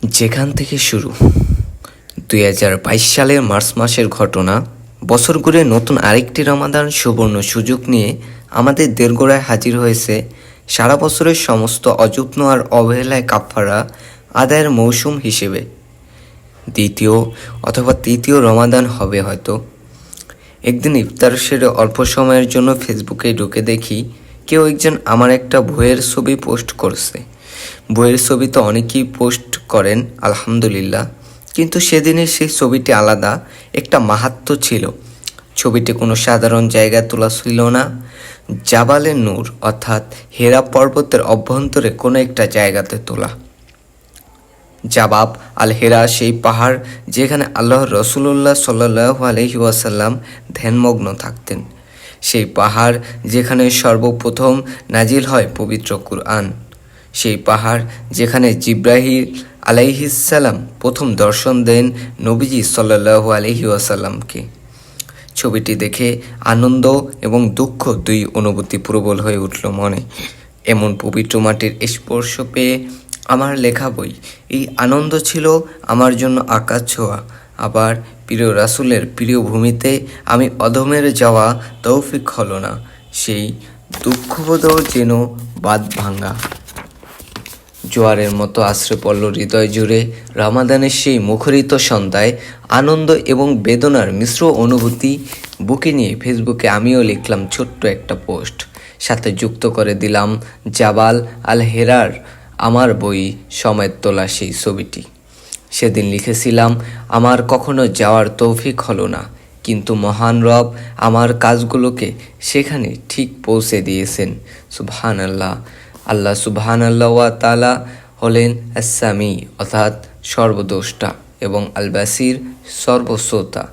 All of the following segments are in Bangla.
যেখান থেকে শুরু 2022 সালের মার্চ মাসের ঘটনা। বছর ঘুরে নতুন আরেকটি রমাদান সুবর্ণ সুযোগ নিয়ে আমাদের দেরগোড়ায় হাজির হয়েছে সারা বছরের সমস্ত অযত্ন আর অবহেলায় কাফারা আদায়ের মৌসুম হিসেবে। দ্বিতীয় অথবা তৃতীয় রমাদান হবে হয়তো। একদিন ইফতার সেরে অল্প সময়ের জন্য ফেসবুকে ঢুকে দেখি কেউ একজন আমার একটা বইয়ের ছবি পোস্ট করছে। বইয়ের ছবি তো অনেকেই পোস্ট করেন, আলহামদুলিল্লাহ, কিন্তু সেদিনের সেই ছবিটি আলাদা, একটা মাহাত্ম্য ছিল। ছবিটি কোনো সাধারণ জায়গায় তোলা ছিল না, জাবালে নূর অর্থাৎ হেরা পর্বতের অভ্যন্তরে কোনো একটা জায়গাতে তোলা। জাবাব আল হেরা সেই পাহাড় যেখানে আল্লাহর রসুল্লাহ সাল্লাল্লাহু আলাইহি ওয়াসাল্লাম ধ্যানমগ্ন থাকতেন। সেই পাহাড় যেখানে সর্বপ্রথম নাজিল হয় পবিত্র কুরআন। সেই পাহাড় যেখানে জিব্রাহিল আলাইহিসসালাম প্রথম দর্শন দেন নবীজি সাল্লাল্লাহু আলাইহি ওয়াসাল্লামকে। ছবিটি দেখে আনন্দ এবং দুঃখ দুই অনুভূতি প্রবল হয়ে উঠল মনে। এমন পবিত্র মাটির স্পর্শ পেয়ে আমার লেখা বই, এই আনন্দ ছিল আমার জন্য আকাশ ছোঁয়া। আবার প্রিয় রাসূলের প্রিয় ভূমিতে আমি অধমের যাওয়া তৌফিক হলো না, সেই দুঃখবোধও যেন বাঁধ ভাঙা। জোয়ারের মতো আশ্রে পড়ল হৃদয় জুড়ে রমাদানের সেই মুখরিত সন্ধ্যায়। আনন্দ এবং বেদনার মিশ্র অনুভূতি বুকে নিয়ে ফেসবুকে আমিও লিখলাম ছোট্ট একটা পোস্ট, সাথে যুক্ত করে দিলাম জাবাল আল হেরার আমার বই সমেত তোলা সেই ছবিটি। সেদিন লিখেছিলাম, আমার কখনো যাওয়ার তৌফিক হলো না, কিন্তু মহান রব আমার কাজগুলোকে সেখানে ঠিক পৌঁছে দিয়েছেন। সুবহানাল্লাহ। আল্লাহ সুবহানাল্লাহ ওয়া তাআলা হলেন আস-সামি অর্থাৎ সর্বদ্রষ্টা এবং আল বাসির সর্বশ্রোতা।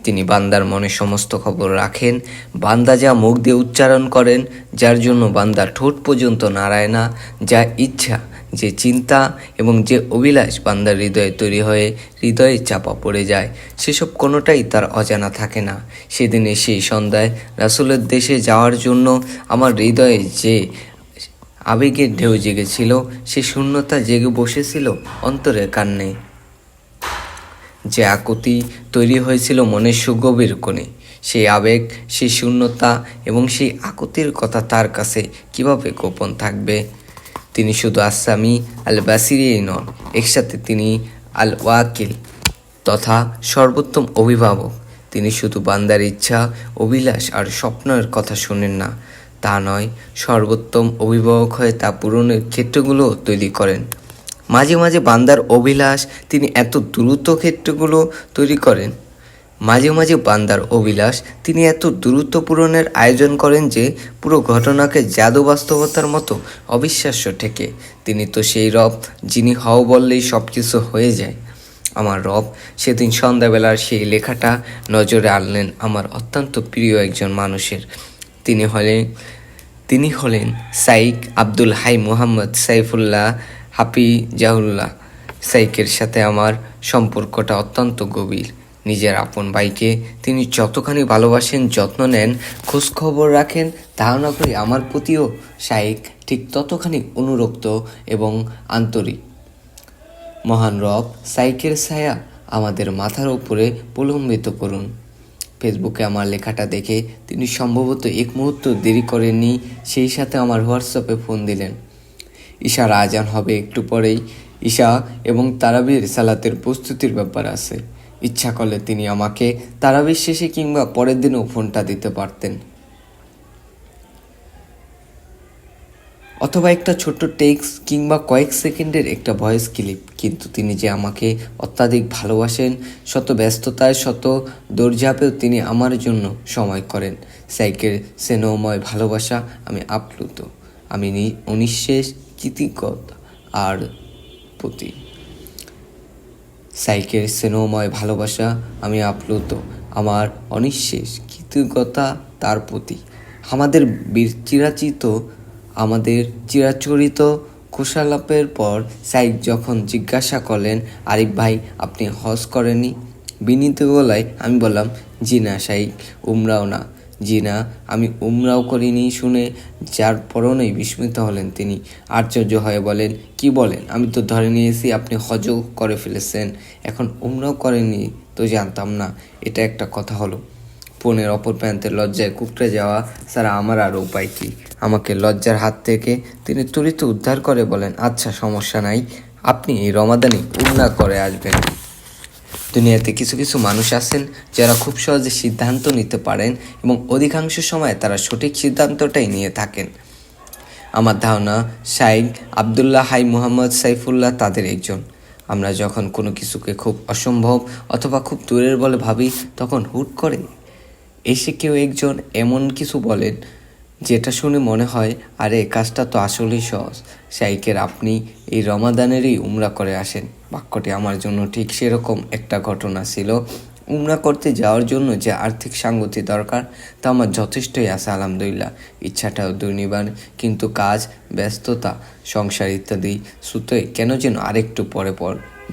তিনি বান্দার মনে সমস্ত খবর রাখেন। বান্দা যা মুখ দিয়ে উচ্চারণ করেন, যার জন্য বান্দা ঠোঁট পর্যন্ত নাড়ায় না, যা ইচ্ছা, যে চিন্তা এবং যে অভিলাষ বান্দার হৃদয়ে তৈরি হয়ে হৃদয়ে চাপা পড়ে যায়, সেসব কোনোটাই তার অজানা থাকে না। সেদিনে সেই সন্ধ্যায় রাসূলের দেশে যাওয়ার জন্য আমার হৃদয়ে যে আবেগের ঢেউ জেগেছিল, সে শূন্যতা জেগে বসেছিল অন্তরের কান্নে। যে আকুতি তৈরি হয়েছিল মনের সুগভীর কোণে, সেই আবেগ, সেই শূন্যতা এবং সেই আকুতির কথা তার কাছে কিভাবে গোপন থাকবে? তিনি শুধু আস-সামি আল বাসিরই নন, একসাথে তিনি আল ওয়াকিল তথা সর্বোত্তম অভিভাবক। তিনি শুধু বান্দার ইচ্ছা, অভিলাষ আর স্বপ্নের কথা শোনেন না, তা নয়, সর্বোত্তম অভিভাবক হয়ে তা পূরণের ক্ষেত্রগুলো তৈরি করেন। মাঝে মাঝে বান্দার অভিলাষ তিনি এত দ্রুত ক্ষেত্রগুলো তৈরি করেন, মাঝে মাঝে বান্দার অভিলাষ তিনি এত দ্রুত পূরণের আয়োজন করেন যে পুরো ঘটনাকে জাদু বাস্তবতার মতো অবিশ্বাস্য ঠেকে। তিনি তো সেই রব যিনি হও বললেই সব কিছু হয়ে যায়। আমার রব সেদিন সন্ধ্যাবেলার সেই লেখাটা নজরে আনলেন আমার অত্যন্ত প্রিয় একজন মানুষের। তিনি হলেন শাইখ আব্দুল হাই মুহাম্মদ সাইফুল্লাহ হাফিজাহুল্লাহ। শাইখের সাথে আমার সম্পর্কটা অত্যন্ত গভীর। নিজের আপন ভাইকে তিনি যতখানি ভালোবাসেন, যত্ন নেন, খোঁজখবর রাখেন, ধারণা করি আমার প্রতিও শাইখ ঠিক ততখানি অনুরক্ত এবং আন্তরিক। মহান রব শাইখের ছায়া আমাদের মাথার উপরে প্রলম্বিত করুন। ফেসবুকে আমার লেখাটা দেখে তিনি সম্ভবত এক মুহূর্ত দেরি করেননি, সেই সাথে আমার হোয়াটসঅ্যাপে ফোন দিলেন। ঈশার আজান হবে একটু পরেই। ঈশা এবং তারাবির সালাতের প্রস্তুতির ব্যাপার আছে। ইচ্ছা করলে তিনি আমাকে তারাবির শেষে কিংবা পরের দিনও ফোনটা দিতে পারতেন, অথবা একটা ছোট্ট টেক্সট কিংবা কয়েক সেকেন্ডের একটা ভয়েস ক্লিপ। কিন্তু তিনি যে আমাকে অত্যাধিক ভালোবাসেন, শত ব্যস্ততায়, শত দৌড়ঝাঁপেও তিনি আমার জন্য সময় করেন। শাইখের স্নেহময় ভালোবাসা আমি আপ্লুত, আমি অনিঃশেষ কৃতজ্ঞতা আর প্রতি। শাইখের স্নেহময় ভালোবাসা আমি আপ্লুত, আমার অনিঃশেষ কৃতজ্ঞতা তার প্রতি। আমাদের চিরাচরিত কুশলাপের পর শাইখ যখন জিজ্ঞাসা করলেন, আরিফ ভাই, আপনি হজ করেননি? বিনীত গলায় আমি বললাম, জি না শাইখ, উমরাও না। জি না, আমি উমরাও করিনি। শুনে যার পরনেই বিস্মিত হলেন তিনি। আশ্চর্য হয়ে বলেন, কি বলেন? আমি তো ধরে নিয়েছি আপনি হজও করে ফেলেছেন, এখন উমরাও করেননি তো জানতাম না। এটা একটা কথা হলো? ফোনের অপর প্রান্তে লজ্জায় কুঁকড়ে যাওয়া ছাড়া আমার আর উপায় কী? আমাকে লজ্জার হাত থেকে তিনি ত্বরিত উদ্ধার করে বলেন, আচ্ছা সমস্যা নাই, আপনি এই রমাদানে উমরা করে আসবেন। দুনিয়াতে কিছু কিছু মানুষ আছেন যারা খুব সহজে সিদ্ধান্ত নিতে পারেন এবং অধিকাংশ সময় তারা সঠিক সিদ্ধান্তটাই নিয়ে থাকেন। আমার ধারণা শাইখ আবদুল্লাহ হাই মুহাম্মদ সাইফুল্লাহ তাদের একজন। আমরা যখন কোনো কিছুকে খুব অসম্ভব অথবা খুব দূরের বলে ভাবি, তখন হুট করে এসে কেউ একজন এমন কিছু বলেন যেটা শুনে মনে হয়, আরে কাজটা তো আসলেই সহজ। শাইখের আপনি এই রমাদানেরই উমরা করে আসেন। বাক্যটি আমার জন্য ঠিক সেরকম একটা ঘটনা ছিল। উমরা করতে যাওয়ার জন্য যে আর্থিক সাঙ্গতি দরকার তা আমার যথেষ্টই আছে আলহামদুলিল্লাহ। ইচ্ছাটাও দুর্নিবার, কিন্তু কাজ, ব্যস্ততা, সংসার ইত্যাদি সুতোয় কেন যেন আরেকটু পরে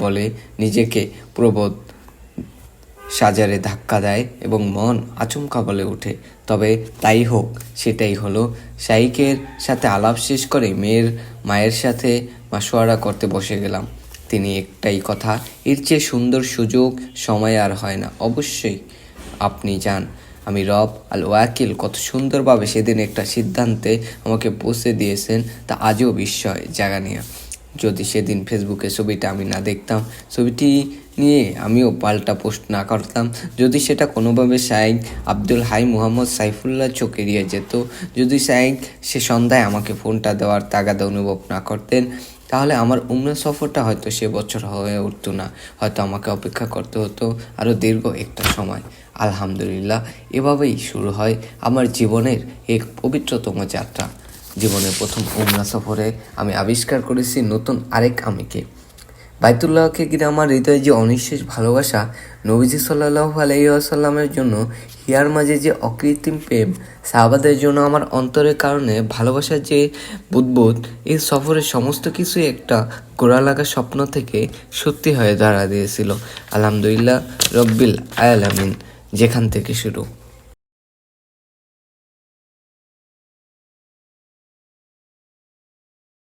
বলে নিজেকে প্রবোধ সাজারে ধাক্কা দেয় এবং মন আচমকা বলে ওঠে, তবে তাই হোক। সেটাই হলো। শাইখের সাথে আলাপ শেষ করে মায়ের সাথে মাশওয়ারা করতে বসে গেলাম। তিনি একটাই কথা, এর চেয়ে সুন্দর সুযোগ সময় আর হয় না। অবশ্যই আপনি যান। আমি রব আল ওয়াকিল কত সুন্দরভাবে সেদিন একটা সিদ্ধান্তে আমাকে পৌঁছে দিয়েছেন তা আজও বিস্ময় জাগানিয়া। যদি সেদিন ফেসবুকে ছবিটা আমি না দেখতাম, ছবিটি নিয়ে আমিও পাল্টা পোস্ট না করতাম, যদি সেটা কোনোভাবে শাইখ আব্দুল হাই মুহাম্মদ সাইফুল্লাহ চোখ এড়িয়ে যেত, যদি শাইখ সে সন্ধ্যায় আমাকে ফোনটা দেওয়ার তাগাদা অনুভব না করতেন, তাহলে আমার উমরা সফরটা হয়তো সে বছর হয়ে উঠতো না। হয়তো আমাকে অপেক্ষা করতে হতো আরও দীর্ঘ একটা সময়। আলহামদুলিল্লাহ, এভাবেই শুরু হয় আমার জীবনের এক পবিত্রতম যাত্রা। জীবনের প্রথম উমরা সফরে আমি আবিষ্কার করেছি নতুন আরেক আমিকে। বাইতুল্লাহকে ঘিরে আমার হৃদয়ে যে অনিঃশেষ ভালোবাসা, নবীজি সাল্লাল্লাহু আলাইহি ওয়াসাল্লামের জন্য হিয়ার মাঝে যে অকৃত্রিম প্রেম, সাহাবাদের জন্য আমার অন্তরের কারণে ভালোবাসার যে বুদবুদ, এই সফরের সমস্ত কিছুই একটা গোড়া লাগা স্বপ্ন থেকে সত্যি হয়ে দাঁড়া দিয়েছিল। আলহামদুলিল্লাহ রব্বিল আলামিন, যেখান থেকে শুরু।